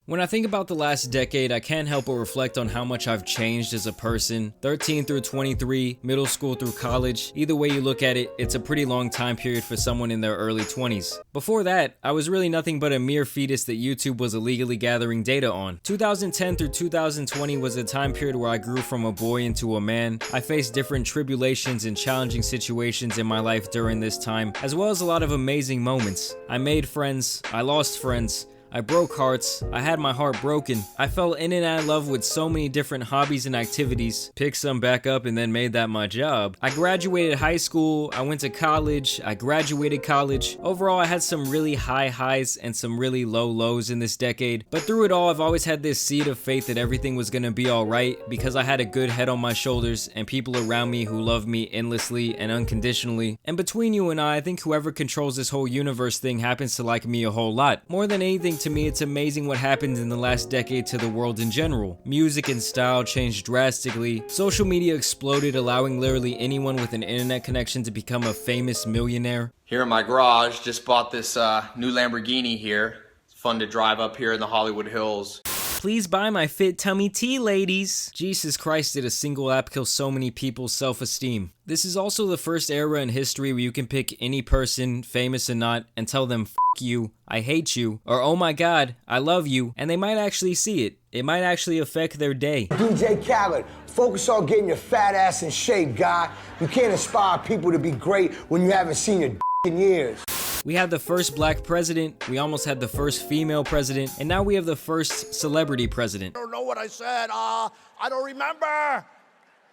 When I think about the last decade, I can't help but reflect on how much I've changed as a person. 13 through 23, middle school through college. Either way you look at it, it's a pretty long time period for someone in their early 20s. Before that, I was really nothing but a mere fetus that YouTube was illegally gathering data on. 2010 through 2020 was a time period where I grew from a boy into a man. I faced different tribulations and challenging situations in my life during this time, as well as a lot of amazing moments. I made friends, I lost friends, I broke hearts, I had my heart broken. I fell in and out of love with so many different hobbies and activities, picked some back up and then made that my job. I graduated high school, I went to college, I graduated college. Overall, I had some really high highs and some really low lows in this decade. But through it all, I've always had this seed of faith that everything was gonna be alright because I had a good head on my shoulders and people around me who love me endlessly and unconditionally. And between you and I think whoever controls this whole universe thing happens to like me a whole lot. More than anything, to me, it's amazing what happened in the last decade to the world in general. Music and style changed drastically. Social media exploded, allowing literally anyone with an internet connection to become a famous millionaire. Here in my garage, just bought this new Lamborghini here. It's fun to drive up here in the Hollywood Hills. Please buy my fit tummy tea, ladies. Jesus Christ, did a single app kill so many people's self-esteem. This is also the first era in history where you can pick any person, famous or not, and tell them "F you, I hate you," or "Oh my God, I love you," and they might actually see it. It might actually affect their day. DJ Khaled, focus on getting your fat ass in shape, guy. You can't inspire people to be great when you haven't seen your in years. We had the first black president, we almost had the first female president, and now we have the first celebrity president. I don't know what I said. I don't remember.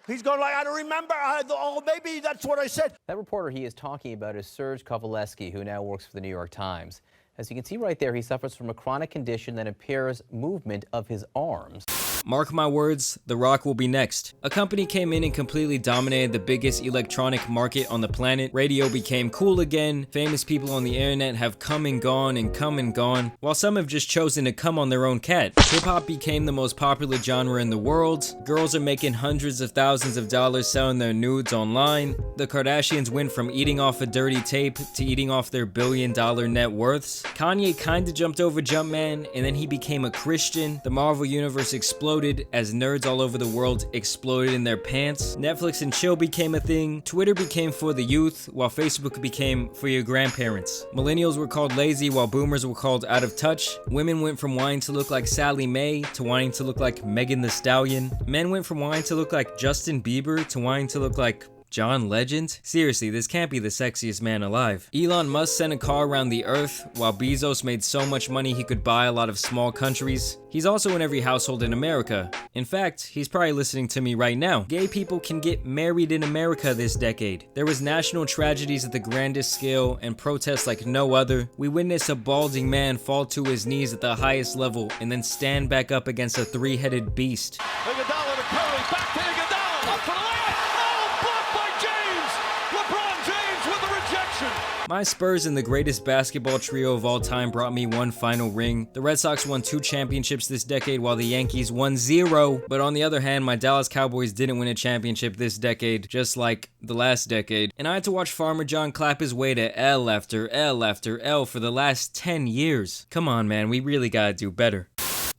He's going like, I don't remember. Oh, maybe that's what I said. That reporter he is talking about is Serge Kovaleski, who now works for the New York Times. As you can see right there, he suffers from a chronic condition that impairs movement of his arms. Mark my words, The Rock will be next. A company came in and completely dominated the biggest electronic market on the planet. Radio became cool again. Famous people on the internet have come and gone, while some have just chosen to come on their own cat. Hip-hop became the most popular genre in the world. Girls are making hundreds of thousands of dollars selling their nudes online. The Kardashians went from eating off a dirty tape to eating off their billion-dollar net worths. Kanye kinda jumped over Jumpman, and then he became a Christian. The Marvel Universe exploded as nerds all over the world exploded in their pants. Netflix and chill became a thing. Twitter became for the youth, while Facebook became for your grandparents. Millennials were called lazy, while boomers were called out of touch. Women went from wanting to look like Sally Mae to wanting to look like Megan Thee Stallion. Men went from wanting to look like Justin Bieber to wanting to look like John Legend? Seriously, this can't be the sexiest man alive. Elon Musk sent a car around the earth, while Bezos made so much money he could buy a lot of small countries. He's also in every household in America. In fact, he's probably listening to me right now. Gay people can get married in America this decade. There was national tragedies at the grandest scale and protests like no other. We witnessed a balding man fall to his knees at the highest level and then stand back up against a three-headed beast. Iguodala to Curry, back to Iguodala, up for the layup. Oh, blocked by James. LeBron James with the rejection. My Spurs and the greatest basketball trio of all time brought me one final ring. The Red Sox won 2 championships this decade while the Yankees won 0. But on the other hand, my Dallas Cowboys didn't win a championship this decade, just like the last decade. And I had to watch Farmer John clap his way to L after L after L for the last 10 years. Come on, man, we really gotta do better.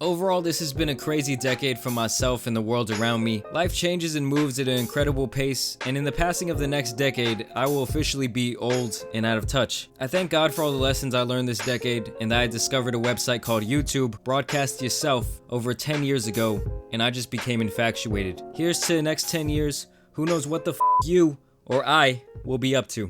Overall, this has been a crazy decade for myself and the world around me. Life changes and moves at an incredible pace, and in the passing of the next decade, I will officially be old and out of touch. I thank God for all the lessons I learned this decade, and that I discovered a website called YouTube, Broadcast Yourself, over 10 years ago, and I just became infatuated. Here's to the next 10 years. Who knows what the f you or I will be up to.